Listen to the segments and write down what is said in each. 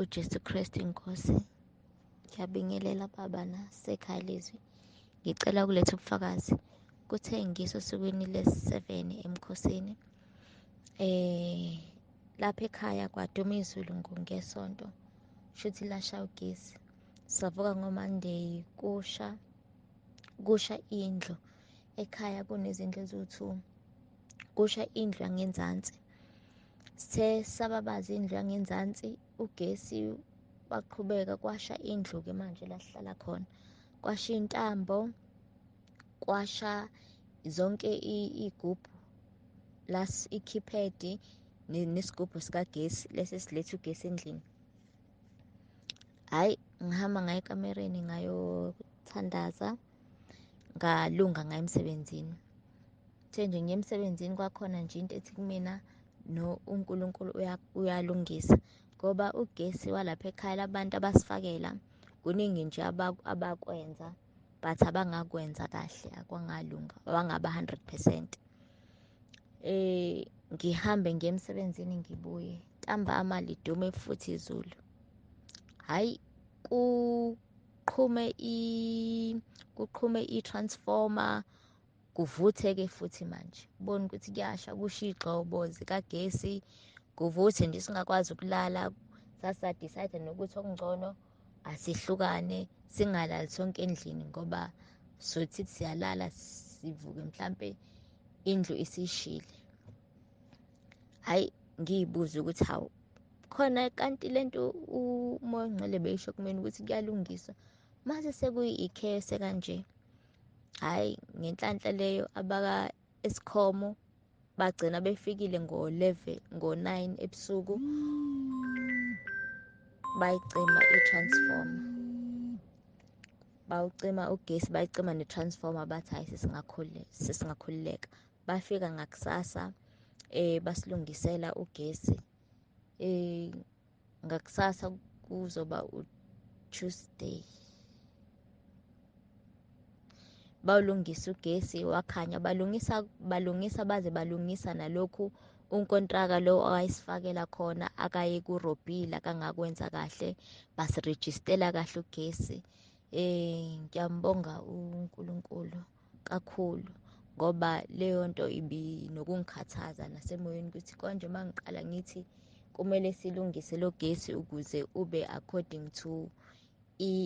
uJesu Kristu inkosi. Ngiyabingelela baba nasekhaya leZwi. Ngicela ukuletha ubufakazi. Kuthe ngiso osukwini lesi-7 emkhosini. Lapha ekhaya kwaduma izulu ngesonto. Shuthi lasha ugesi. Savuka ngoMonday kusha indlu. Ekhaya kunezindlu eziwu-2. Kusha indlu yangenzansi. Sithe sababaza indlu yangenzansi, ugesi waqhubeka kwasha indlu-ke manje la sihlala khona. Kwasha intambo, kwasha zonke igubhu, ikhiphedi nesigubhu sikagesi lesi siletha ugesi endlini. Hhayi, ngihamba ngayo ekamereni ngayothandaza, ngalunga ngayo emsebenzini. Kuthe nje ngiye emsebenzini kwakhona nje into ethi kumina, no, uNkulunkulu uyalungisa. Ngoba ugesi walapha ekhaya labantu abasifakela, kuningi nje abakwenza, but abangakwenza kahle, akwangalunga, awangaba 100%. Ngihambe ngiye emsebenzini ngibuye, ntambama lidume futhi izulu. Hhayi, kuqhume i-transformer, kuvuthe-ke futhi manje. Ubone ukuthi kuyasha, kusha iy'gxobo zikagesi, kuvuthe nje singakwazi ukulala. Sasa-decide nokuthi okungcono asihlukane, singalali sonke endlini ngoba sothi siyalala sivuke mhlampe indlu isishile. Hhayi, ngiy'buza ukuthi hawu, khona kanti lento umoya ongcwele beyisho kumina ukuthi kuyalungiswa, mase sekuyi-ekhaya sekanje. Hhayi, ngenhlanhla leyo abaka-Eskom bagcina befikile ngo-9 ebusuku, bayicima i-transformer, bawucima ugesi, bayicima ne-transformer, bathi hhayi sesingakhululeka. Bafika ngakusasa, basilungisela ugesi. Ngakusasa kuzoba u-Tuesday, bawulungisa ugesi wakhanya, balungisa baze balungisa nalokhu unkontraka lo owayesifakela khona akaye kurobhile, akangakwenza kahle, basirejistela kahle ugesi. Ngiyambonga uNkulunkulu kakhulu ngoba leyo nto ibinokungikhathaza nasemoyeni ukuthi konje uma ngiqala ngithi kumele silungise lo gesi ukuze ube according to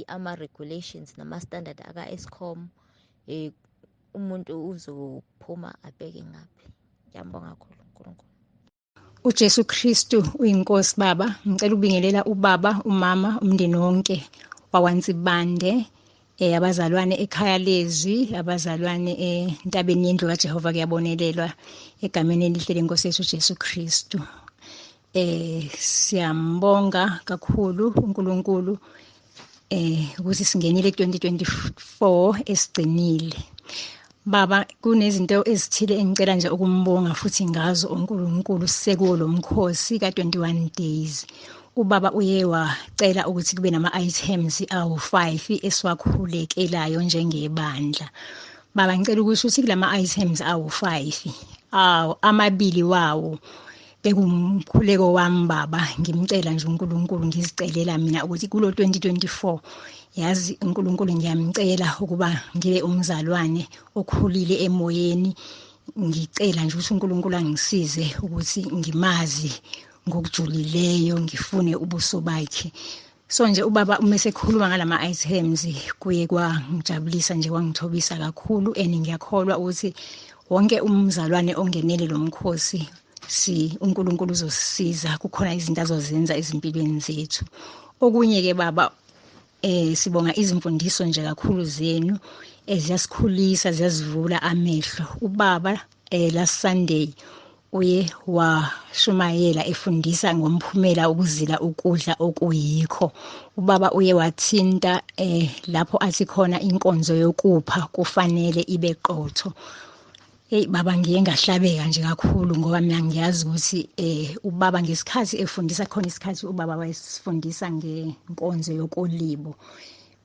ama-regulations nama-standard aka-Eskom, umuntu uzophuma abheke ngaphi. Ngiyambonga kakhulu uNkulunkulu. uJesu Kristu uyinkosi baba. Ngicela ukubingelela ubaba, umama, umndeni wonke wakwaNsibande, abazalwane ekhaya leZwi, abazalwane entabeni yendlu kaJehova kuyabonelelwa egameni elihle lenkosi yethu uJesu Kristu. Siyambonga kakhulu uNkulunkulu ukuthi singenile 2024 esigcinile. Baba, kunezinto ezithile engicela nje ukumbonga futhi ngazo uNkulunkulu sekuwo lo mkhosi ka-21 days. Ubaba uye wacela ukuthi kube nama-items awu-5 esiwakhulekelayo njengebandla. Baba, ngicela ukusho ukuthi kulama-items awu-5, amabili wawo bekumkhuleko wami baba, ngimcela nje uNkulunkulu, ngizicelela mina ukuthi kulo 2024 yazi uNkulunkulu ngiyamcela ukuba ngibe umzalwane okhulile emoyeni. Ngicela nje ukuthi uNkulunkulu angisize ukuthi ngimazi ngokujulileyo, ngifune ubuso bakhe. So nje ubaba uma sekhuluma ngalama items kuye kwangijabulisa nje, kwangithobisa kakhulu, and ngiyakholwa ukuthi wonke umzalwane ongenele lo mkhosi uNkulunkulu uzosisiza, kukhona izinto azozenza ezimpilweni zethu. Okunye-ke baba, sibonga izimfundiso nje kakhulu zenu ziyasikhulisa, ziyasivula amehlo. Ubaba last Sunday uye washumayela efundisa ngomphumela ukuzila ukudla okuyikho. Ubaba uye wathinta lapho athi khona inkonzo yokupha kufanele ibe qotho. Baba, ngiye ngahlabeka nje kakhulu ngoba mina ngiyazi ukuthi ubaba ngesikhathi efundisa, khona isikhathi ubaba wayesifundisa ngenkonzo yokolibo.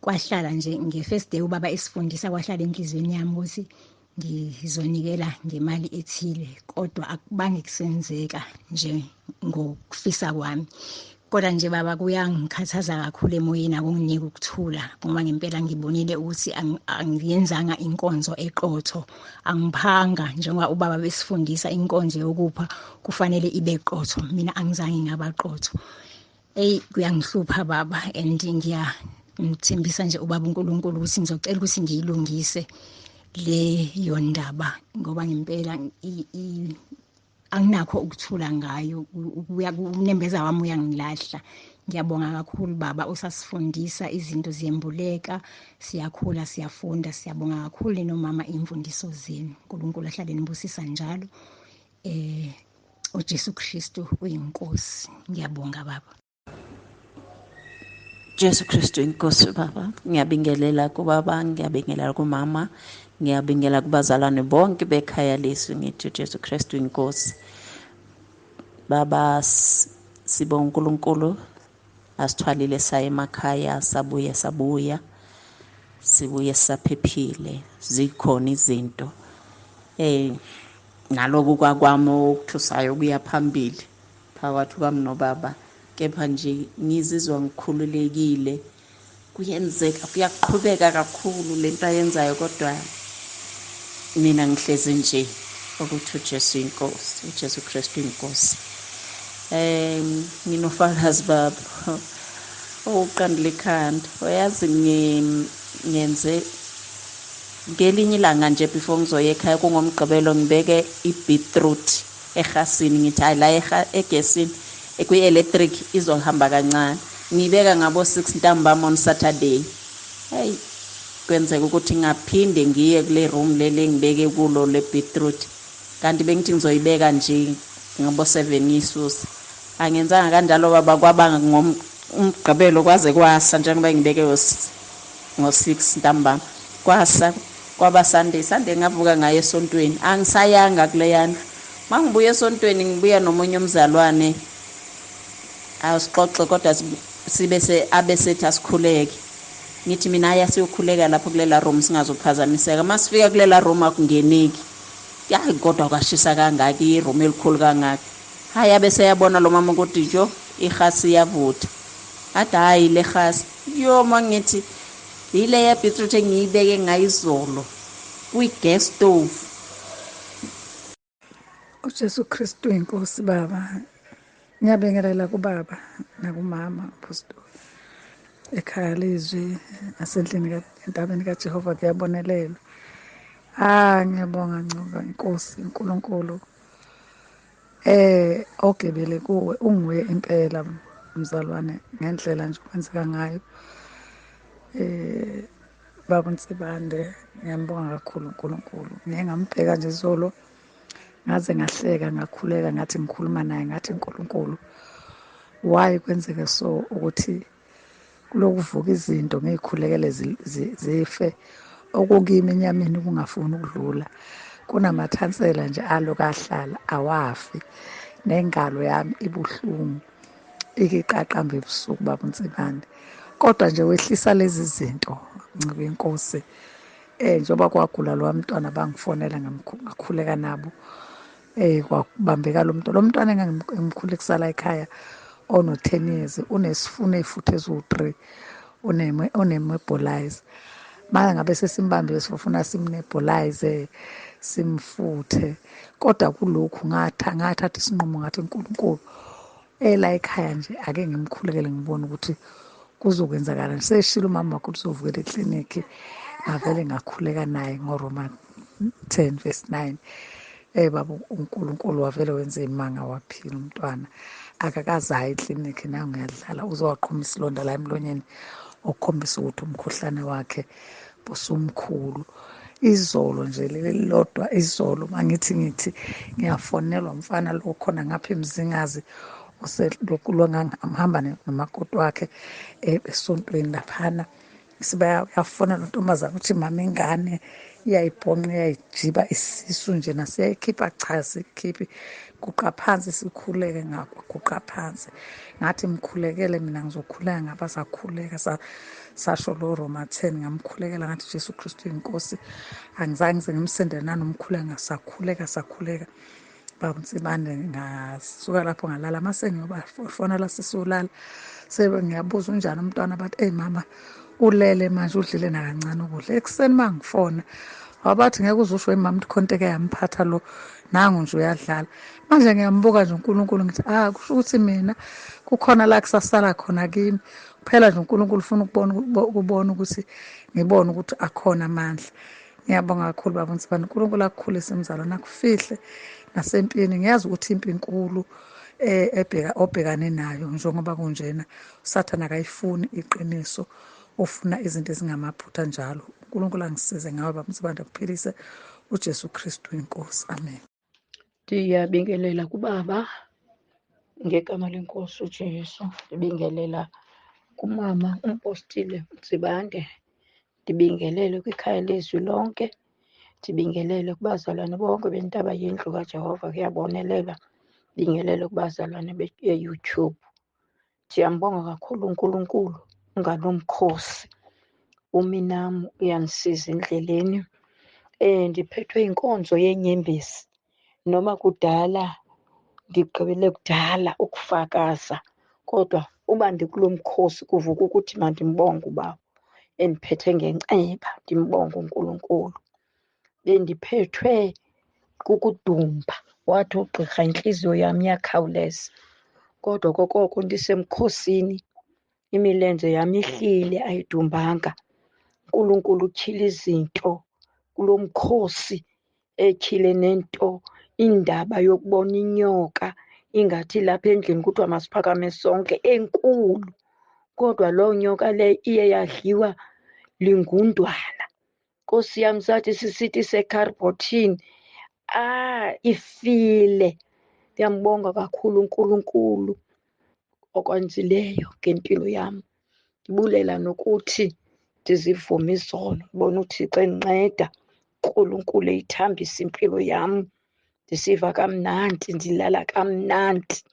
Kwahlala nje nge-first day ubaba esifundisa, kwahlala enhliziyweni yami ukuthi ngizonikela ngemali ethile, kodwa akubange kusenzeka nje ngokufisa kwami. Kodwa nje baba kuyangikhathaza kakhulu emoyeni, akunginika ukuthula ngoba ngempela ngibonile ukuthi angiyenzanga inkonzo eqotho, angiphanga njengoba ubaba besifundisa inkonzo yokupha kufanele ibe qotho, mina angizange ngabaqotho. Kuyangihlupha baba, and ngithembisa nje ubaba uNkulunkulu ukuthi ngizocela ukuthi ngiyilungise leyo ndaba ngoba ngempela anginakho ukuthula ngayo, unembeza wami uyangilahla. Ngiyabonga kakhulu baba, usasifundisa, izinto ziyembuleka, siyakhula, siyafunda. Siyabonga kakhulu nomama imfundiso zenu. uNkulunkulu ahlale nibusisa njalo. uJesu Kristu uyinkosi. Ngiyabonga baba. Jesu Kristu inkosi baba. Ngiyabingelela kubaba, ngiyabingelela kumama, ngiyabingelela kubazalwane bonke bekhaya leZwi. Ngithi Jesu Kristu inkosi. Baba, sibonga uNkulunkulu asithwalile saya emakhaya, sabuya sibuye saphephile. Zikhona izinto naloku kwakwami okuthusayo kuya phambili phakathi kwami nobaba, kepha nje ngizizwa ngikhululekile. Kuyenzeka, kuyaqhubeka kakhulu lento ayenzayo, kodwa mina ngihlezi nje ukuthi uJesu inkosi, uJesu Kristu inkosi. Nginofakazi baba oqandile ikhanda. Wayazi ngenze ngelinye ilanga nje before ngizoya ekhaya, kungomgqibelo, ngibeke i-beetroot ehasini. Ngithi hayi la egesini ekwi-electric izohamba kancane, ngibeka ngabo 6 ntambama on Saturday. Hey, kwenzeka ukuthi ngaphinde ngiye kule room lele ngibeke kulo le beetroot, kanti bengithi ngizoyibeka nje ngabo 7 isusa. Angenzanga kanjalo baba, kwabanga ngomgqibelo kwaze kwasa njengoba ngibeke ngo-6 ntambama. Kwasa kwaba Sunday ngavuka ngayo esontweni, angisayanga kuleyana. Mangibuya esontweni ngibuya nomunye umzalwane, asixoxe kodwa sibese abesethi asikhuleke. Ngithi mina aya siyokhuleka lapho kulela room singazophazamiseka. Masifika kulela room akungeneki. Hayi kodwa kwashisa kangaka, i-room elikhulu kangaka. Hayi abese yabona lo mama ukuthi jo ihasi yavutha. Athi hayi le hasi yo, mangithi ile ya beetroot engiyibeke ngayizolo kwi-gas stove. uJesu Kristu inkosi baba. Ngiyabingelela kubaba nakumama apostoli ekhaya leZwi nasendlini entabeni kaJehova kuyabonelelwa. Ngiyabonga Ncube inkosi uNkulunkulu. Ogibele kuwe unguye impela mzalwane, ngendlela nje kwenzeka ngayo. Baba Nsibande, ngiyambonga kakhulu uNkulunkulu. Ngeke ngambheka nje izolo, ngaze ngahleka, ngakhuleka, ngathi ngikhuluma naye, ngathi uNkulunkulu, why kwenzeke so ukuthi kulokuvuka izinto ngikhulekele zife, okukimi enyameni kungafuni ukudlula. Kunamathansela nje alokahlala awafi, nengalo yami ibuhlungu, ikiqaqamba ebusuku baba Nsibande. Kodwa nje wehlisa lezi zinto Ncube inkosi. Njengoba kwagula lo mntwana bangifonela ngakhuleka nabo. Kwabambeka lo mntwana engimkhulekisa la ekhaya ono 10 years, unesifuno ezifuthe eziwu3, unemobilize. Manje ngabe sesimbambile sifuna simnebulize, simfuthe. Kodwa kulokhu ngathatha isinqumo, ngathi uNkulunkulu la ekhaya nje ake ngimkhulekele ngibone ukuthi kuzokwenzakala. Seshilo umama wakho uzovukela eklinikhi, ngavele ngakhuleka naye ngoRoma 10:9. Baba uNkulunkulu wavele wenza imanga, waphila umntwana. Akakazayi eklinikhi, nayo ngiyadlala, uzowaqhuma isilonda la emlonyeni okukhombisa ukuthi umkhuhlane wakhe busumkhulu. Izolo nje lelilodwa, izolo mangithi ngiyafonelwa umfana lo khona ngapha eMzingazi, ngihamba nomakoti wakhe esontweni laphana. Sibayafonela untombazana ukuthi mama ingane iyayibhonqa, iyayijiba isisu nje, nasiyayikhipha cha sikhiphi, guqa phansi sikhuleke ngakho, guqa phansi. Ngathi mkhulekele mina ngizokhuleka ngapha, sakhuleka sasho lo Roma 10, ngamkhulekela ngathi Jesu Kristu inkosi. Angizange ngize ngimsendele nanomkhuleka, sakhuleka. Baba Msibande, ngasuka lapho ngalala. Mase ngiyobafona la sisulala, ngiyabuza unjani umntwana, bathi mama ulele manje, udlile nakancane ukudla. Ekuseni mangifona wabathi ngeke uzusho mama ukuthi khonteke yamphatha lo, nangu nje uyadlala. Manje ngiyambuka nje uNkulunkulu ngithi kusho ukuthi mina kukhona la kusasala khona kimi. Kuphela nje uNkulunkulu ufuna ukubona ukuthi ngibone ukuthi akhona amandla. Ngiyabonga kakhulu Baba Msibande, uNkulunkulu akukhulise mzalwane, akufihle nasempini. Ngiyazi ukuthi impi inkulu obhekane nayo, njengoba kunjena usathane akayifuni iqiniso, ufuna izinto ezingamaphutha njalo. uNkulunkulu angisize ngawe Baba Msibande, akuphilise uJesu Kristu inkosi. Amen. Ndiyabingelela kubaba ngegama lenkosi uJesu. Ndibingelela kumama umpostile Msibande. Ndibingelele kwikhaya leZwi lonke. Ndibingelele kubazalwane bonke bentaba yendlu kaJehova kuyabonelela. Ndibingelele kubazalwane be-YouTube. Ndiyambonga kakhulu uNkulunkulu ngalo mkhosi. Uminam uyanisiza endleleni. Ndiphethwe inkonzo yenyembezi, noma kudala ngigqibele kudala ukufakaza, kodwa uba ndikulo mkhosi kuvuka ukuthi mandimbonge ubaba. Endiphethe ngenceba ndimbonge uNkulunkulu. Bendiphethwe kukudumba, wathi ugqirha inhliziyo yami iyakhawuleza, kodwa kokoko ndisemkhosini imilenze yami ihlile ayidumbanga. uNkulunkulu utyhile izinto kulo mkhosi, etyhile nento, indaba yokubona inyoka ingathi lapha endlini kuthiwa masiphakame sonke enkulu, kodwa loo nyoka le iye yadliwa lingundwana. Nkosi yami, sathi sisithi sekharibhothini, ifile. Ndiyambonga kakhulu uNkulunkulu okwenzileyo ngempilo yami. Ndibulela nokuthi ndizivuma izolo, ndibona uThixo endinceda. uNkulunkulu eyithambisa impilo yami, ndisiva kamnandi, ndilala kamnandi.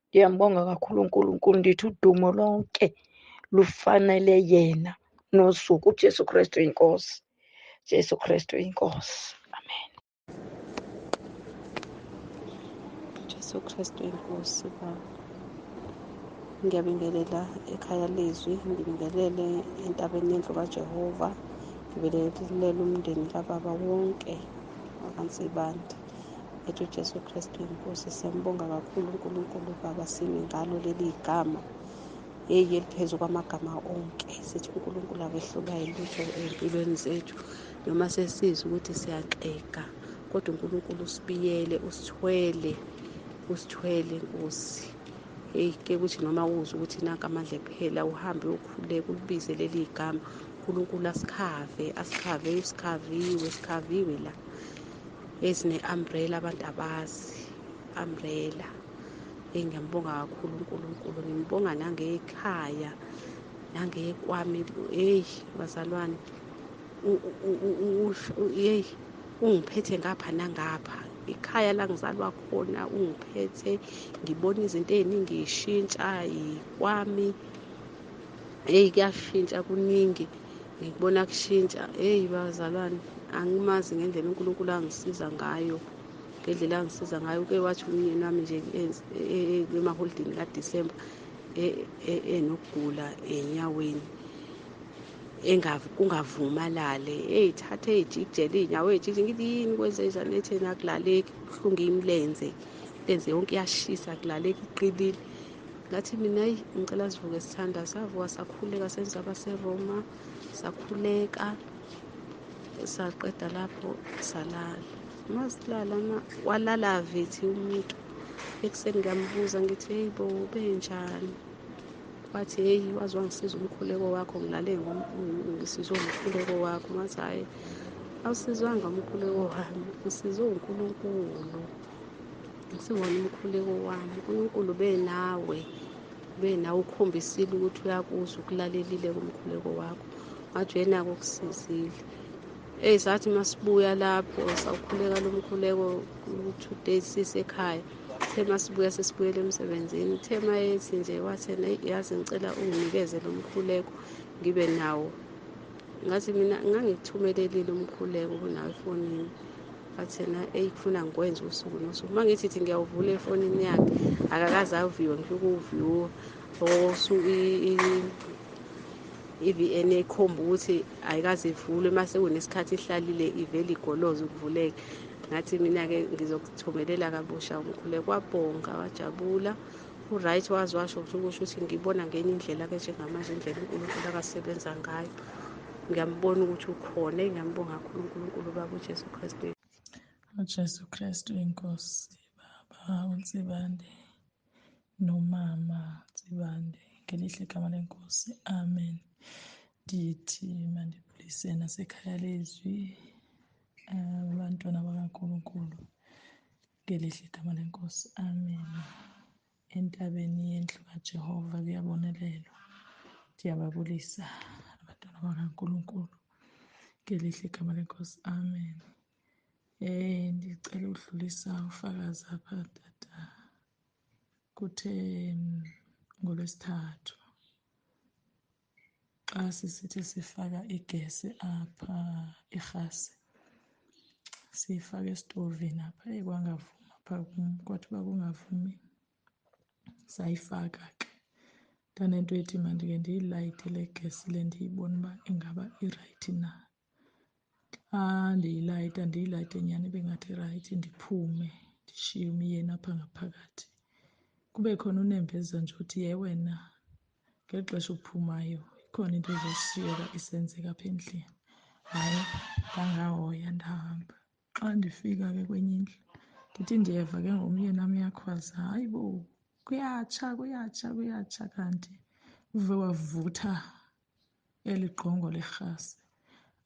Ndiyambonga kakhulu uNkulunkulu. Ndithi udumo lonke lufanele yena nosuku. uJesu Kristu inkosi. Jesu Kristu inkosi. Amen. Jesu Kristu inkosi. Baba, ngiyabingelela ekhaya leZwi, ngibingelele entabeni yendlu kaJehova, ngibingelele umndeni kababa wonke wakaNsibande. Ethi uJesu Kristu inkosi. Siyambonga kakhulu uNkulunkulu Baba, sime ngalo leli gama eliphezu kwamagama onke. Sithi uNkulunkulu akehlulwa yilutho empilweni zethu, noma sesiza ukuthi siyaxega, kodwa uNkulunkulu usibiyele, usithwele Nkosi. Ke kuthi noma uza ukuthi nanka amandla kuphela, uhambe ukhuleka ulibize leli gama. uNkulunkulu sikhaviwe la ezine-umbrella, abantu abazi umbrella. Ngiyambonga kakhulu uNkulunkulu. Ngimbonga nangekhaya, nangekwami. Bazalwane, ungiphethe ngapha nangapha. Ikhaya la ngizalwa khona ungiphethe. Ngibona izinto ey'ningi yishintsha kwami. Kuyashintsha kuningi, ngikubona kushintsha. Bazalwane, angimazi ngendlela uNkulunkulu angisiza ngayo, Uke wathi umyeni wami nje emaholidini kaDisemba enokugula enyaweni, kungavuma alale, thathe ey'jikijela iy'nyawo ey'jikije. Ngithi yini kwenzenjani? Etheni akulaleki, kuhlunga imilenze yonke iyashisa, akulaleki, iqinile. Ngathi mina ngicela sivuke sithanda. Savuka sakhuleka, senza abaseRoma, sakhuleka, saqeda lapho salala. Masilala walala vithi umuntu. Ekuseni ngiyambuza ngithi benjani? Wathi wazi wangisiza umkhuleko wakho, ngilale ngisizwe umkhuleko wakho. Ngathi hhayi, awusizwanga umkhuleko wami, usizwe uNkulunkulu. Ngisibona umkhuleko wami, uNkulunkulu benawe ukhombisile ukuthi uyakuzwa, ukulalelile kumkhuleko wakho. Ngathi yena-ke ukusizile. Sathi masibuya lapho sawukhuleka lo mkhuleko 2 days sisekhaya. Masibuya sesibuyele emsebenzini, mayethi nje wathena, yazi ngicela unginikeze lo mkhuleko ngibe nawo. Ngathi mina ngangikuthumelelile umkhuleko kunawe efonini. wathi yena kufuna ngikwenze usuku nosuku. Uma ngithi ngiyawuvula efonini yakhe akakaze aviwe, ngifike uviwo osuku i-VN ekhomba ukuthi ayikaze ivulwe, mase kunesikhathi ihlalile ivele igoloze ukuvuleka. Ngathi mina-ke ngizokuthumelela kabusha umkhulu. Kwabonga, wajabula, u-right, wazi washo ukuthi ngibona ngenye indlela-ke njengamanje indlela uNkulunkulu akasebenza ngayo. Ngiyambona ukuthi ukhona, ngiyambonga kakhulu uNkulunkulu Baba uJesu Kristu. uJesu Kristu inkosi, Baba uNsibande nomama Ntsibande, ngelihle igama lenkosi, amen. Ndithi mandibulise nasekhaya leZwi, abantwana bakaNkulunkulu, ngelihle igama lenkosi, amen. Entabeni yendlu kaJehova kuyabonelelwa. Ndiyababulisa abantwana bakaNkulunkulu, ngelihle igama lenkosi, amen. Ndicela ukudlulisa ufakazi apha tata. Kuthe ngoLwesithathu xa sisithi sifaka igesi apha irhasi, siyifaka esitovini apha, kwangavuma phaa kum, kwathi uba kungavumi sayifaka ke. Ndanento ethi mandike ndiyilayite le gesi le ndiyibone uba ingaba irayithi na. Xa ndiyilayite nyhani ibe ngathi irayithi, ndiphume ndishiye umyeni apha ngaphakathi. Kube khona unembeza nje uthi wena ngeli xesha uphumayo ikhona into ezoshiyeka isenzeka apha endlini. Hayi, ndangahoya ndahamba. Xa ndifika ke kwenye indlu ndithi ndiyeva ke ngomyeni nam uyakhwaza, hayi bo, kuyatsha, kanti uve wavutha eli gqongo lerhasi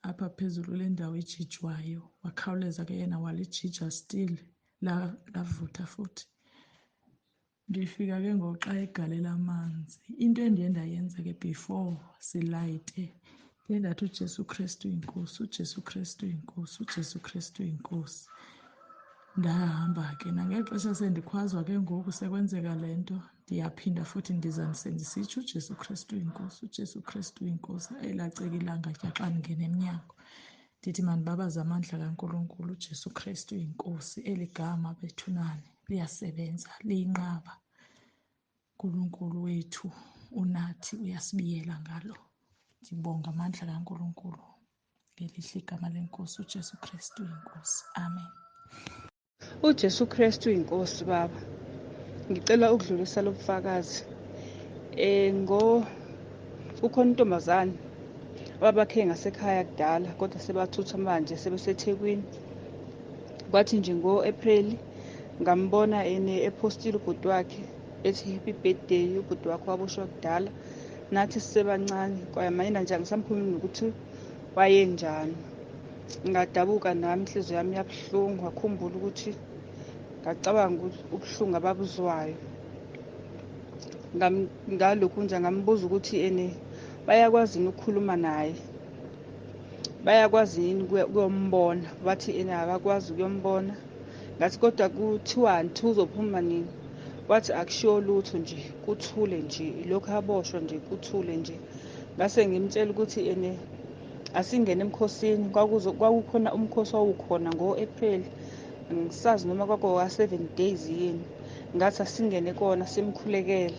apha phezulu le ndawo ijijwayo. Wakhawuleza ke yena walijija still lavutha futhi. Ndifika ke ngoxa egalela amanzi. Into endiye ndayenza ke before silayite, ndiye ndathi uJesu Kristu yinkosi, uJesu Kristu yinkosi, uJesu Kristu yinkosi. Ndahamba ke nangeli xesha sendikhwazwa ke ngoku sekwenzeka le nto, ndiyaphinda futhi ndizanise ndisitsho uJesu Kristu yinkosi, uJesu Kristu yinkosi. Elacika ilanga tya xa ndingena emnyango ndithi mandibabaze amandla kaNkulunkulu, uJesu Kristu yinkosi. Eli gama bethunani liyasebenza, liyinqaba. uNkulunkulu wethu unathi, uyasibiyela ngalo. Ndibonga amandla kaNkulunkulu, ngelihle igama lenkosi, uJesu Kristu yinkosi, amen. uJesu Kristu inkosi. Baba, ngicela ukudlulisa lo bufakazi. Ukhona intombazane ababakhe ngasekhaya kudala kodwa sebathutha manje sebeseThekwini. Kwathi nje ngo-April ngambona epostile ubhuti wakhe ethi happy birthday, ubhuti wakhe waboshwa kudala, nathi sisebancane. Kwayamanyina nje angisamkhulumi nokuthi wayenjani. Ngadabuka nami, inhliziyo yami yabuhlungu, ngakhumbula ukuthi ngacabanga ubuhlungu ababuzwayo. Ngalokhu nje ngambuza ukuthi bayakwazi ukukhuluma naye, bayakwazi yini ukuyombona. Bathi abakwazi ukuyombona. Ngathi kodwa kuthiwani, uzophuma nini? Wathi akushiwo lutho nje, kuthule nje, lokhu aboshwa nje, kuthule nje. Ngase ngimtshela ukuthi asingene emkhosini. Kwakukhona umkhosi wawukhona ngo-April, ngisazi noma kwakuwa-7 days yini. Ngathi asingene kona simkhulekele,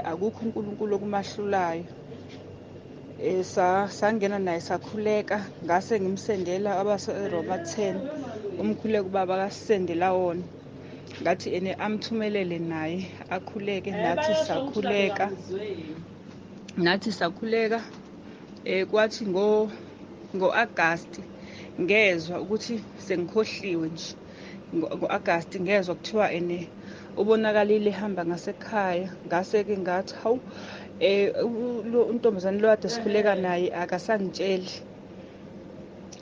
akukho uNkulunkulu okumahlulayo. Sangena naye sakhuleka. Ngase ngimsendela abaseRoma 10 umkhuleko ubaba akasendela wona. Ngathi amthumelele naye akhuleke, nathi sakhuleka. Kwathi ngo-Agasti ngezwa ukuthi sengikhohliwe nje. Ngo-Agasti ngezwa kuthiwa ubonakalile ehamba ngasekhaya. Ngase-ke ngathi hawu, untombazane lo kade sikhuleka naye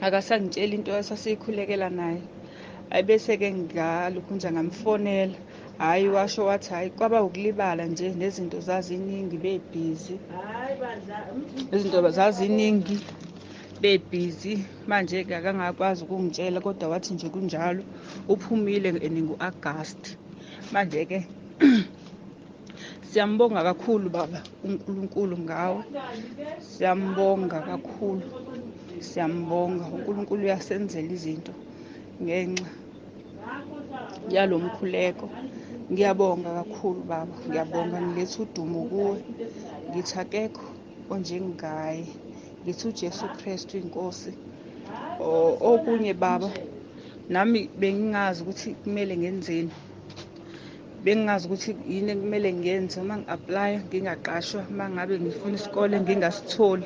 akasangitsheli into esasiyikhulekela naye. Bese-ke ngalokhu nje ngamfonela. Hhayi, washo wathi hhayi, kwaba ukulibala nje, nezinto zaziningi, bebhizi. Manje-ke akangakwazi ukungitshela, kodwa wathi nje kunjalo uphumile ngo-Agasti. Manje-ke siyambonga kakhulu Baba uNkulunkulu ngawe, siyambonga kakhulu. Siyambonga uNkulunkulu uyasenzela izinto ngenxa yalo mkhuleko. Ngiyabonga kakhulu baba, ngiyabonga, ngiletha udumo kuwe. Ngithi akekho onjengaye, ngithi uJesu Kristu inkosi. Okunye baba, nami bengingazi ukuthi kumele ngenzeni, bengingazi ukuthi yini ekumele ngiyenze uma ngi-aplaya ngingaqashwa, uma ngabe ngifuna isikole ngingasitholi,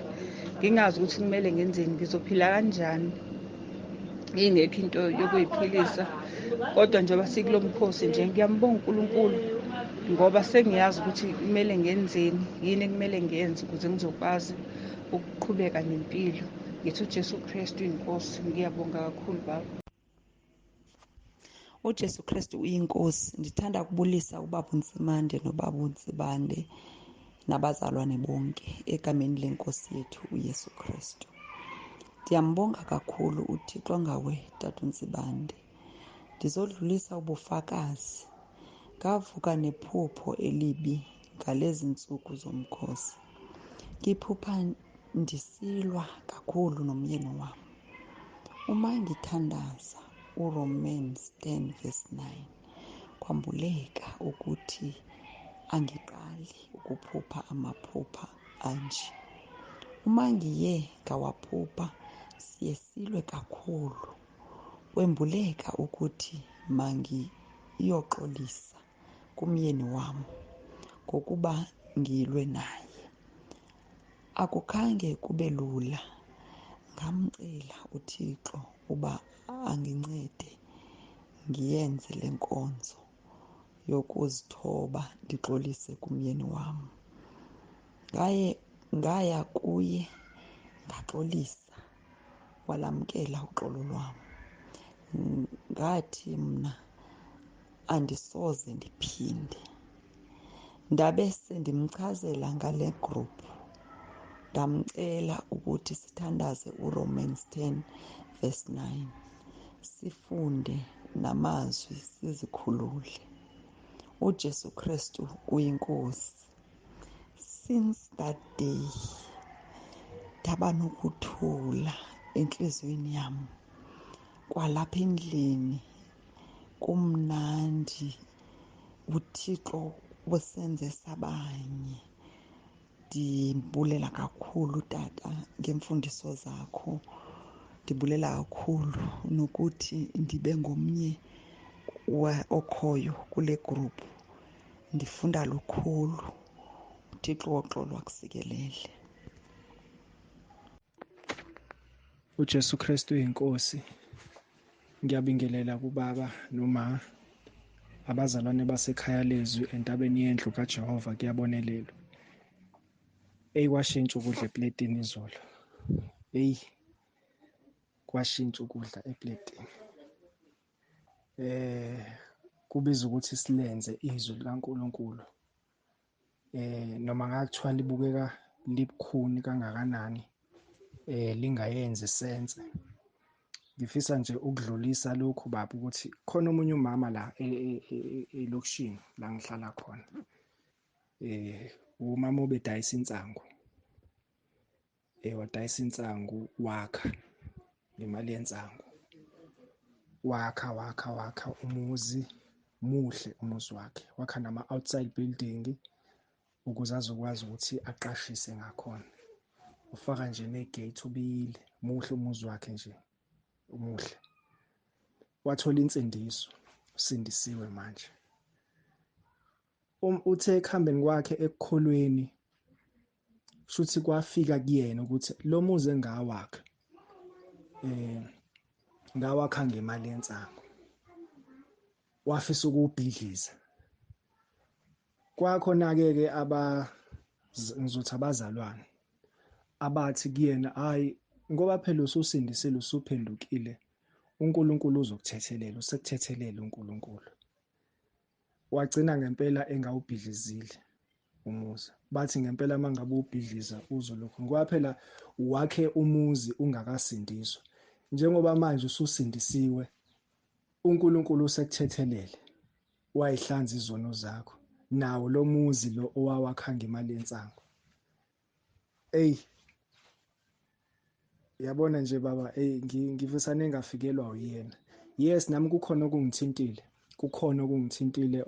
ngingazi ukuthi kumele ngenzeni, ngizophila kanjani ingekho into yokuyiphilisa. Kodwa njengoba sikulo mkhosi nje, ngiyambonga uNkulunkulu ngoba sengiyazi ukuthi kumele ngenzeni, yini ekumele ngiyenze ukuze ngizokwazi ukuqhubeka nempilo. Ngithi uJesu Kristu inkosi. Ngiyabonga kakhulu baba. uJesu Kristu uyinkosi. Ndithanda ukubulisa ubaba uNtsimande nobaba uNtsibande nabazalwane bonke egameni lenkosi yethu uYesu Kristu. Ndiyambonga kakhulu uThixo ngawe Tata uNtsibande. Ndizodlulisa ubufakazi. Ngavuka nephupho elibi ngalezi ntsuku zomkhosi. Ngiphupha ndisilwa kakhulu nomyeni wami. Uma ngithandaza uRomans 10:9 kwambuleka ukuthi angiqali ukuphupha amaphupha anje. Uma ngiye ngawaphupha siyesilwe kakhulu, kwembuleka ukuthi mangiyoxolisa kumyeni wami ngokuba ngilwe naye. Akukhange kube lula. Ngamcela uThixo uba angincede ngiyenze le nkonzo yokuzithoba ndixolise kumyeni wami. Ngaya kuye ngaxolisa, walamkela uxolo lwami. Ngathi mna andisoze ndiphinde. Ndabe sendimchazela ngale group, ndamcela ukuthi sithandaze uRomans 10:9, sifunde namazwi sizikhulule. uJesu Kristu uyinkosi. Since that day ndaba nokuthula enhliziyweni yami. Kwalapha endlini kumnandi, uThixo usenze sabanye. Ndibulela kakhulu tata ngemfundiso zakho. Ndibulela kakhulu nokuthi ndibe ngomnye okhoyo kule group. Ndifunda lukhulu. uThixo woxolo akusikelele. uJesu Kristu uyinkosi. Ngiyabingelela kubaba noma abazalwane basekhaya leZwi entabeni yendlu kaJehova kuyabonelelwa. Kwashintsha ukudla epletini izolo. Kwashintsha ukudla epletini. Kubiza ukuthi silenze izwi likaNkulunkulu. Noma ngathiwa libukeka libukhuni kangakanani, lingayenzi sense. Ngifisa nje ukudlulisa lokhu baba ukuthi khona omunye umama la elokishini la ngihlala khona. Umama obedayisa insangu. Wadayisa insangu, wakha ngemali yensangu. Wakha umuzi muhle, umuzi wakhe. Wakha nama-outside building ukuze azokwazi ukuthi aqashise ngakhona. Ufaka nje negate ubiyile, muhle umuzi wakhe nje, umuhle. Wathola insindiso, usindisiwe manje. Uthe ekuhambeni kwakhe ekukholweni, shuthi kwafika kuyena ukuthi lo muzi engawakha, ngawakha ngemali yensangu. Wafisa ukuwubhidliza. Kwakhona-ke ngizothi abazalwane abathi kuyena, hhayi, ngoba phela ususindisile, usuphendukile, uNkulunkulu uzokuthethelela, usekuthethelela uNkulunkulu. Wagcina ngempela engawubhidlizile umuzi. Bathi ngempela uma ngabe uwubhidliza uzolokhu. Ngoba phela wakhe umuzi ungakasindiswa. Njengoba manje ususindisiwe, uNkulunkulu usekuthethelele, wayihlanza izono zakho. Nawo lo muzi lo owawakha ngemali yensangu. Yabona nje baba, ngivusane engafikelwa uyena. Yes, nami kukhona okungithintile. Kukhona okungithintile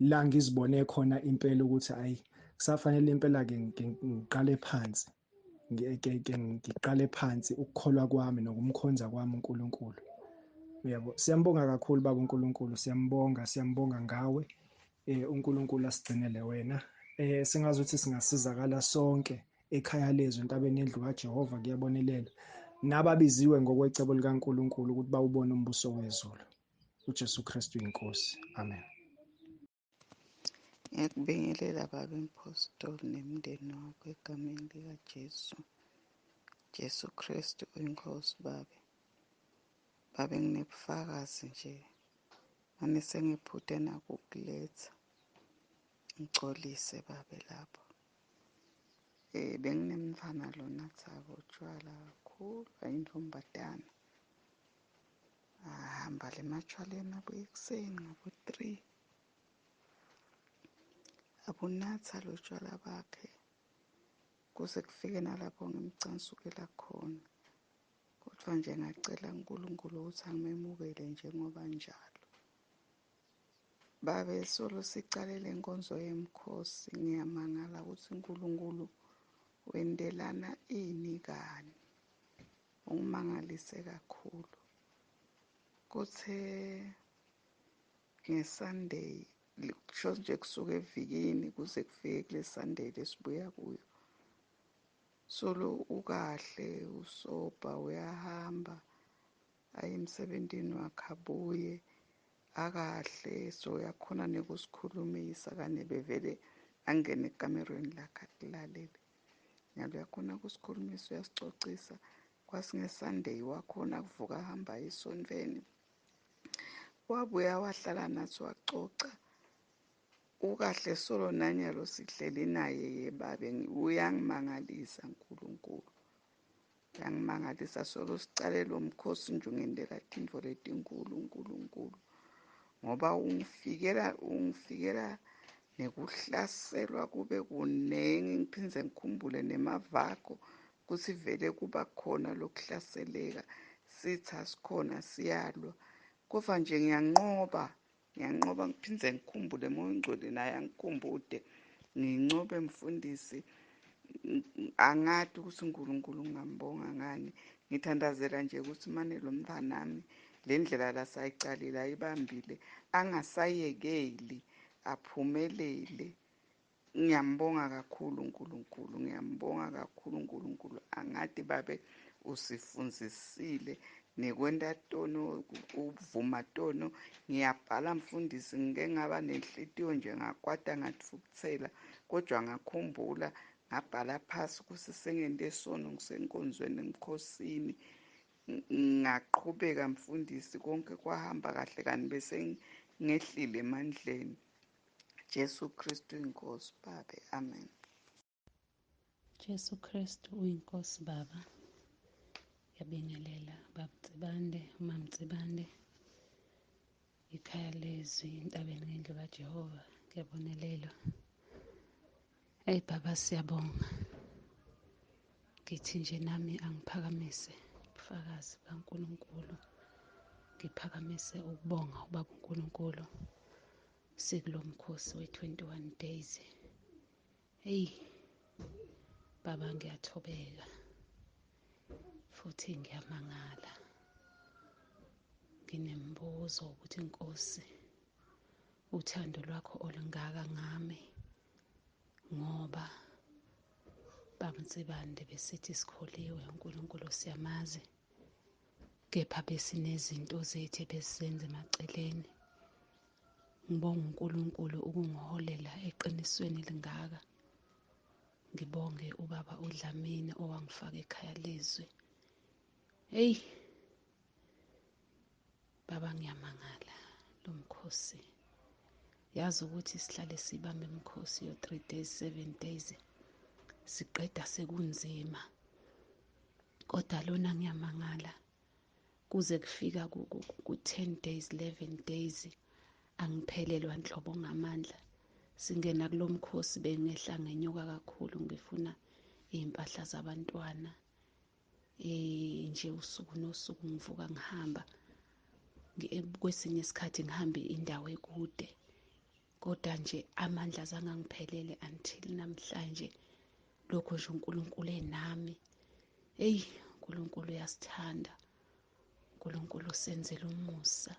la ngizibone khona impela ukuthi ayi kusafanele impela-ke ngiqale phansi. Ngiqale phansi ukukholwa kwami nokumkhonza kwami uNkulunkulu. Uyabo, siyambonga kakhulu baba uNkulunkulu, siyambonga ngawe. uNkulunkulu asigcinele wena. Singazuthi singasizakala sonke ekhaya leZwi entabeni yendlu kaJehova kuyabonelela. Nababiziwe ngokwecebo likaNkulunkulu ukuthi bawubone umbuso wezulu. uJesu Kristu inkosi. Amen. Ngiyakubingelela baba impostoli nemndeni wakho egameni likaJesu. Jesu Kristu uyinkosi babe. Babe nginebufakazi nje. Mane sengiphute nakukuletha. Ngixolise babe lapho. Benginemntwana lona thabo utshwala kakhulu ayintombazana. Ahamba le matshwaleni abuye ekuseni ngabo-3. Abunatha lo tshwala bakhe. Kuze kufike nalapho ngimcansukela khona. Kodwa nje ngacela uNkulunkulu ukuthi angimemukele njengoba njalo. Babe solo sicalele inkonzo yemkhosi ngiyamangala ukuthi uNkulunkulu wendelana inikani. Ungimangalise kakhulu. Kuthe ngeSunday kusho nje kusuka evikini kuze kufike kule Sunday lesibuya kuyo. Solo ukahle usobha uyahamba aye emsebentini wakhe abuye akahle so uyakhona nekusikhulumisa kane bevele angene ekamerweni lakhe akulalele. Nyalo uyakhona ukusikhulumisa uyasicocisa. KwasingeSunday wakhona kuvuka ahamba esonveni. Wabuya wahlala nathi wacoca. Ukahle solo nanyalo sihleli naye yebabe uyangimangalisa uNkulunkulu. Uyangimangalisa solo sicalela umkhosi nje ungendela intfo letinkulu uNkulunkulu. Ngoba ungifikela nekuhlaselwa kube kunengi ngiphindze ngikhumbule nemavako kuthi vele kuba khona lokuhlaseleka sithi asikhona siyalwa. Kodwa nje ngiyanqoba ngiphindze ngikhumbule moya ongcwele naye angikhumbude ngincobe mfundisi. Angathi ukuthi uNkulunkulu ngingambonga ngani. Ngithandazela nje ukuthi manje lo mntwanami le ndlela lasayicalile ayibambile angasayekeli aphumelele. Ngiyambonga kakhulu uNkulunkulu. Ngiyambonga kakhulu uNkulunkulu. Angathi babe usifunzisile nekwenta tono uvuma tono. Ngiyabhala mfundisi ngike ngaba nenhlitiyo nje ngakwata ngathukuthela kodwa ngakhumbula ngabhala phasi ukuthi sengente sono ngisenkonzweni emkhosini. Ngaqhubeka mfundisi konke kwahamba kahle kanti bese ngehlile emandleni. Jesu Kristu inkosi babe. Amen. Jesu Kristu uyinkosi baba. Ngiyabingelela baba Mtsibande, umama Mtsibande. Ikhaya leZwi entabeni yendlu kaJehova. Ngiyabonelelwa. Hey baba siyabonga. Ngithi nje nami angiphakamise ubufakazi kaNkulunkulu. Ngiphakamise ukubonga ubaba uNkulunkulu. Sikulo mkhosi we-21 days. Hey baba ngiyathobeka futhi ngiyamangala. Nginembuzo ukuthi Nkosi uthando lwakho olungaka ngami ngoba baba Mtsibande besithi sikholiwe uNkulunkulu siyamazi. Kepha besinezinto zethu besizenza emaceleni. Ngibonga uNkulunkulu ukungiholela eqinisweni lingaka. Ngibonge ubaba uDlamini owangifaka ekhaya leZwi. Hey baba ngiyamangala lo mkhosi. Yazi ukuthi sihlale sibambe imikhosi yo 3 days 7 days siqeda sekunzima. Kodwa lona ngiyamangala kuze kufika ku 10 days 11 days angiphelelwa nhlobo ngamandla. Singena kulomkhosi bengehla ngenyuka kakhulu ngifuna impahla zabantwana. nje usuku nosuku ngivuka ngihamba kwesinye isikhathi ngihambe indawo ekude, kodwa nje amandla azange angiphelele until namhlanje. Lokho nje uNkulunkulu enami. uNkulunkulu uyasithanda, uNkulunkulu usenzela umusa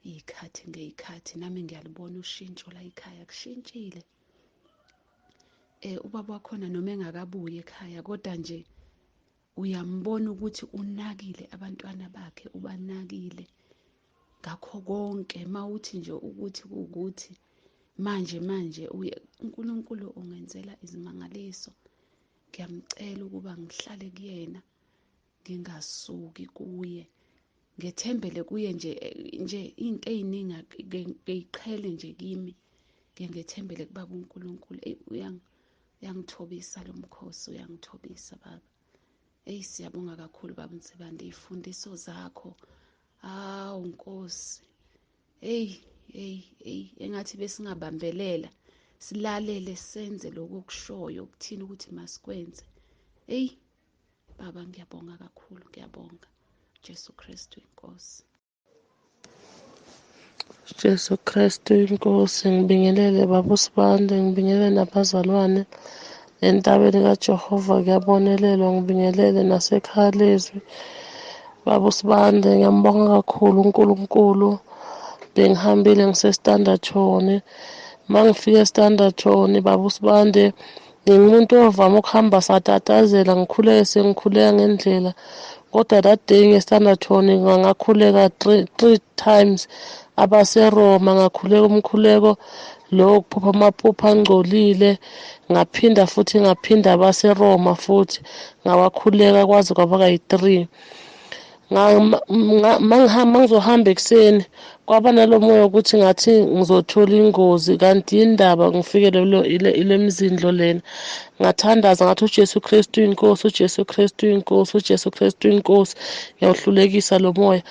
iy'khathi ngey'khathi. Nami ngiyalibona ushintsho la ekhaya, kushintshile. Ubaba wakhona noma engakabuyi ekhaya, kodwa nje uyambona ukuthi unakile abantwana bakhe, ubanakile ngakho konke. Mawuthi nje ukuthi kuwukuthi manje uNkulunkulu ungenzela izimangaliso, ngiyamcela ukuba ngihlale kuyena, ngingasuki kuye, ngethembele kuye nje into ey'ningi ngey'qhele nje kimi, ngethembele kubaba uNkulunkulu. Uyangithobisa lo mkhosi, uyangithobisa baba. Siyabonga kakhulu baba Nsibande, iy'fundiso zakho. Nkosi. Engathi besingabambelela silalele senze lokho okushoyo okuthina ukuthi masikwenze. Baba ngiyabonga kakhulu, ngiyabonga. Jesu Kristu inkosi. Jesu Kristu inkosi, ngibingelele baba uSibande, ngibingelele nabazalwane entabeni kaJehova, kuyabonelelwa. Ngibingelele nasekhaya leZwi baba uSibande, ngiyambonga kakhulu uNkulunkulu. Bengihambile ngisestandardtone, mangifika estandardtone baba uSibande, ngingumuntu ovama ukuhamba satatazela, sengikhuleka ngendlela, kodwa that day ngestandardtone ngakhuleka three times. Abaseroma ngakhuleka umkhuleko lo kuphupha amaphupho angcolile, ngaphinda abaseroma futhi ngawakhuleka kwaze kwaba kayi-3. Mangizohamba ekuseni kwaba nalo moya ukuthi ngathi ngizothola ingozi, kanti indaba ngifikelwe ile mzindlo lena. Ngathandaza ngathi uJesu Kristu inkosi, uJesu Kristu inkosi, uJesu Kristu inkosi. Ngiyawuhlulekisa lo moya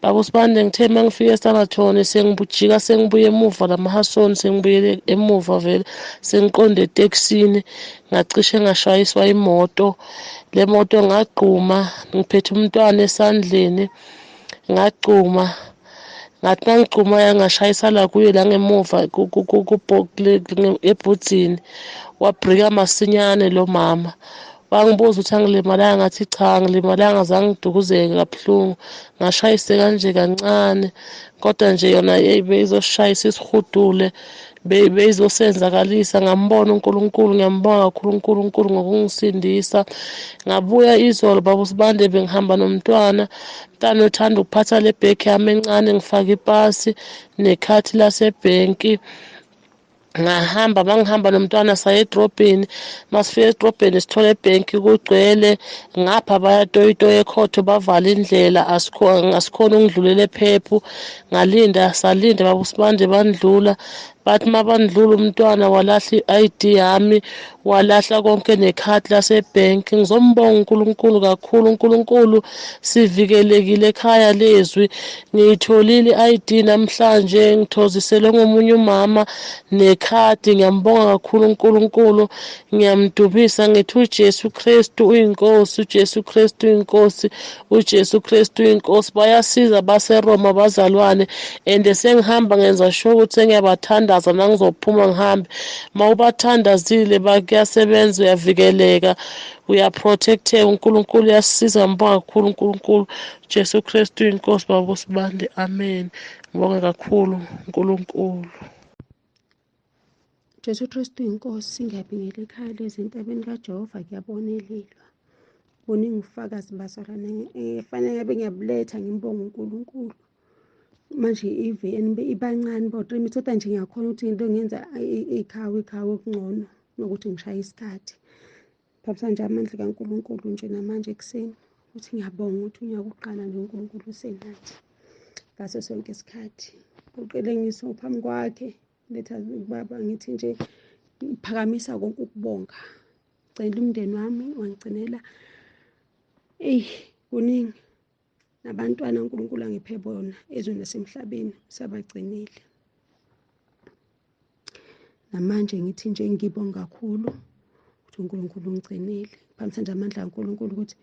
baba uSibande. Ngithe mangifika estandardtone sengibujika, sengibuye emuva lamahasoni, sengibuyele emuva vele, sengiqonde etekisini, ngacishe ngashayiswa imoto. Le moto ngagquma, ngiphethe umntwana esandleni, ngagquma. Ngathi mangigquma ngashayisa la kuye la ngemuva ebhuthini, wabrika masinyane lo mama. Wangibuza ukuthi angilimalanga, ngathi cha angilimalanga, azange ngidukuzeke kabuhlungu, ngashayise kanje kancane, kodwa nje yona beyizosishayisa isihudule, beyizosenzakalisa. Ngambona uNkulunkulu, ngiyambonga kakhulu uNkulunkulu ngokungisindisa. Ngabuya izolo baba uSibande, bengihamba nomntwana othanda ukuphatha le bhegi yami encane, ngifake ipasi nekhathi lasebhenki. Mangihamba nomntwana saya edrobheni. Masifika edrobheni sithola ebhenki kugcwele, ngapha bayatoyitoya ekhotho, bavala indlela, asikhona ukudlulela ephephu. Salinda baba uSibande, bandlula. Bathi mabandlula umntwana walahla i-ID yami, walahla konke nekhadi lasebhenki. Ngizombonga uNkulunkulu kakhulu. uNkulunkulu sivikelekile ekhaya leZwi. Ngiyitholile i-ID namhlanje, ngithoziselwe ngomunye umama nekhadi. Ngiyambonga kakhulu uNkulunkulu, ngiyamdubisa ngithi uJesu Kristu uyinkosi, uJesu Kristu uyinkosi, uJesu Kristu uyinkosi. Bayasiza baseRoma abazalwane, and sengihamba ngenza sure ukuthi sengiyabathandaza nangizophuma ngihambe. Mawubathandazile kuyasebenza, uyavikeleka, uyaprotecteka. uNkulunkulu uyasisiza. Ngibonga kakhulu uNkulunkulu. Jesu Kristu uyinkosi baba uSibande, amen. Ngibonga kakhulu uNkulunkulu. Jesu Kristu inkosi, ngiyabingelela ekhaya leZwi entabeni kaJehova, kuyabonelelwa. Buningi ubufakazi bazalwane fanele ngabe ngiyabuletha, ngimbonga uNkulunkulu. Manje ibancane bo-3 minutes, kodwa nje ngiyakhona ukuthi into ngenza ikhawu okungcono nokuthi ngishaye isikhathi. Phapisa nje amandla kaNkulunkulu nje namanje ekuseni ukuthi ngiyabonga ukuthi unyaka uqala nje uNkulunkulu usenathi ngaso sonke isikhathi. Uqele ngiso phambi kwakhe, letha baba, ngithi nje ngiphakamisa konke ukubonga. Ngicela umndeni wami, wangigcinela kuningi nabantwana uNkulunkulu angiphe bona ezweni nasemhlabeni, sabagcinile. Namanje ngithi nje ngibonga kakhulu ukuthi uNkulunkulu ungigcinile. Phamisa nje amandla kaNkulunkulu ukuthi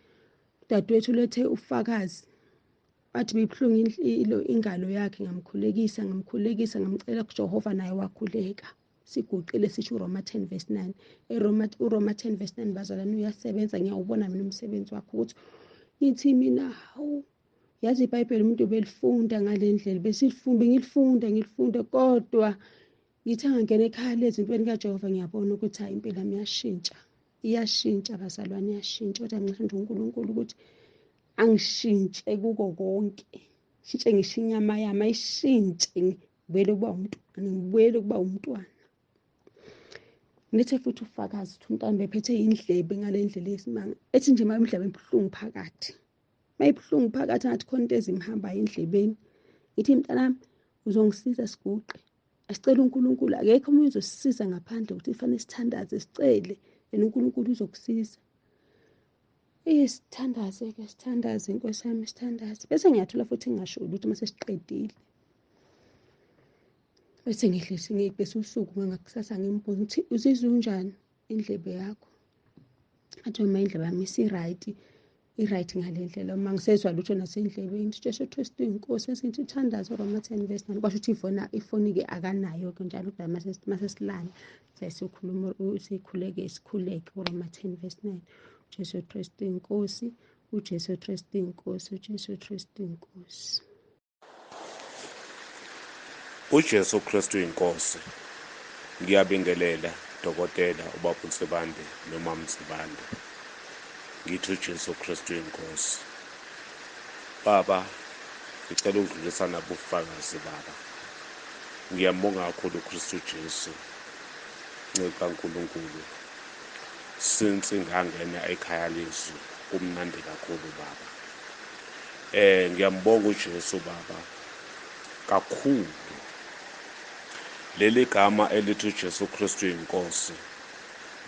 udadewethu ulethe ubufakazi bathi bebuhlungu ingalo yakhe, ngamkhulekisa ngamcela kuJehova, naye wakhuleka. Siguqile sisho uRoma 10:9. uRoma 10:9 bazalwane uyasebenza, ngiyawubona mina umsebenzi wakho ukuthi ngithi mina hawu yazi iBhayibheli umuntu belifunda ngale ndlela, ngilifunda kodwa ngithi angangena ekhaya lezintweni kaJehova ngiyabona ukuthi hayi impilo yami iyashintsha bazalwane, iyashintsha. Kodwa ngincela nje uNkulunkulu ukuthi angishintshe kuko konke, shintshe ngisho inyama yami, ayishintshe ngibuyele ukuba umntwana. Ngilethe futhi ubufakazi ukuthi umntwana bephethe indlebe ngale ndlela yesimanga, ethi nje indlebe ebuhlungu phakathi, mayibuhlungu phakathi ngathi khona into ezimhambayo endlebeni. Ngithi mntanami uzongisiza siguqe, asicele uNkulunkulu, akekho omunye uzosisiza ngaphandle ukuthi kufanele sithandaze sicele, yena uNkulunkulu uzokusiza. Sithandaze-ke, sithandaze Nkosi yami, sithandaze. Bese ngiyathola futhi ngingasho lutho mase siqedile. Bese ngihlise ngibese usuku ngakusasa ngimbuza ukuthi uzizwa unjani indlebe yakho? Athi uma indlebe yami i-right ngale ndlela, uma ngisezwa lutho nasendlebeni. Jesu Kristu inkosi, esithi uthandaze uRoma 10:9. Kwasho ukuthi ifoni-ke akanayo-ke njalo kula mase silala sikhuleke uRoma 10:9. Jesu Kristu inkosi, uJesu Kristu inkosi, uJesu Kristu inkosi. uJesu Kristu inkosi. Ngiyabingelela dokotela ubaba uNsibande noma Msibande. Ngithi uJesu Kristu inkosi. Baba, ngicela ukudlulisa nabo ubufakazi baba. Ngiyambonga kakhulu uKristu Jesu, ncika kaNkulunkulu. Since ngangena ekhaya leZwi kumnandi kakhulu baba. Ngiyambonga uJesu baba kakhulu. Leli gama elithi uJesu Kristu inkosi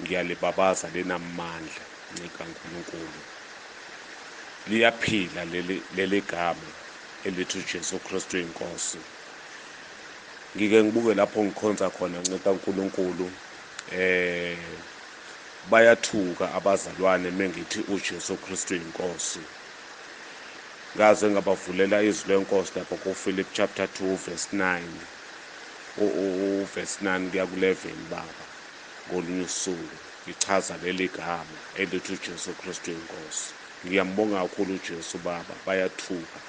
ngiyalibabaza, linamandla, ncika kaNkulunkulu. Liyaphila leli gama elithi uJesu Kristu inkosi. Ngike ngibuke lapho ngikhonza khona, ncika kaNkulunkulu. Bayathuka abazalwane mengithi uJesu Kristu inkosi. Ngaze ngabavulela izwi lenkosi lapho kuFilip chapter 2:9. Verse 9 kuya ku-11 baba. Ngolunye usuku ngichaza leli gama elithi uJesu Kristu inkosi. Ngiyambonga kakhulu uJesu baba, bayathuka.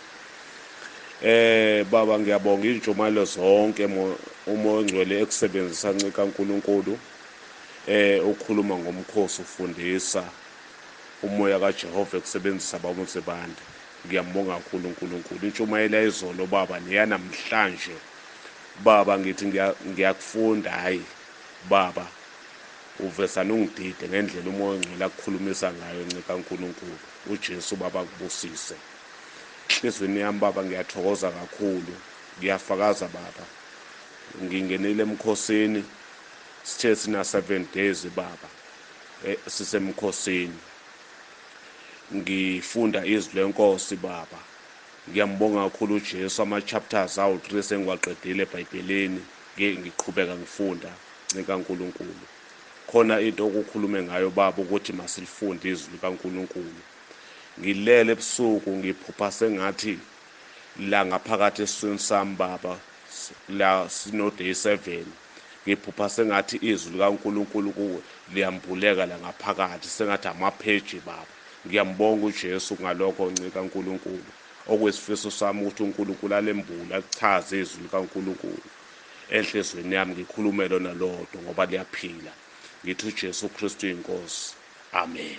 Baba ngiyabonga intshumayelo zonke umoya ongcwele ekusebenzisa ncika kaNkulunkulu. Ukukhuluma ngomkhosi, ufundisa umoya kaJehova ekusebenzisa baba uNsibande. Ngiyambonga kakhulu uNkulunkulu. Intshumayelo yayizolo baba neyanamhlanje baba ngithi ngiyakufunda, hayi baba uvesana ungidide ngendlela umoya ongcwele akukhulumisa ngayo ncika kaNkulunkulu. uJesu baba kubusise. Enhlizweni yami baba ngiyathokoza kakhulu, ngiyafakaza baba. Ngingenile emkhosini, sithe sina 7 days baba sisemkhosini. Ngifunda izwi lenkosi baba. Ngiyambonga kakhulu uJesu, ama-chapters awu-3 sengiwaqedile eBhayibhelini, ngiqhubeka ngifunda ncika kaNkulunkulu. Khona into okukhulume ngayo baba ukuthi masilifunde izwi likaNkulunkulu. Ngilele ebusuku ngiphupha sengathi la ngaphakathi esiswini sami baba, la sino day 7, ngiphupha sengathi izwi likaNkulunkulu liyambuleka la ngaphakathi, sengathi amapheji baba. Ngiyambonga uJesu ngalokho ncika kaNkulunkulu. Okwesifiso sami ukuthi uNkulunkulu alembula achaze izwi likaNkulunkulu enhlizweni yami, ngikhulume lona lodwa ngoba liyaphila. Ngithi uJesu Kristu inkosi. Amen.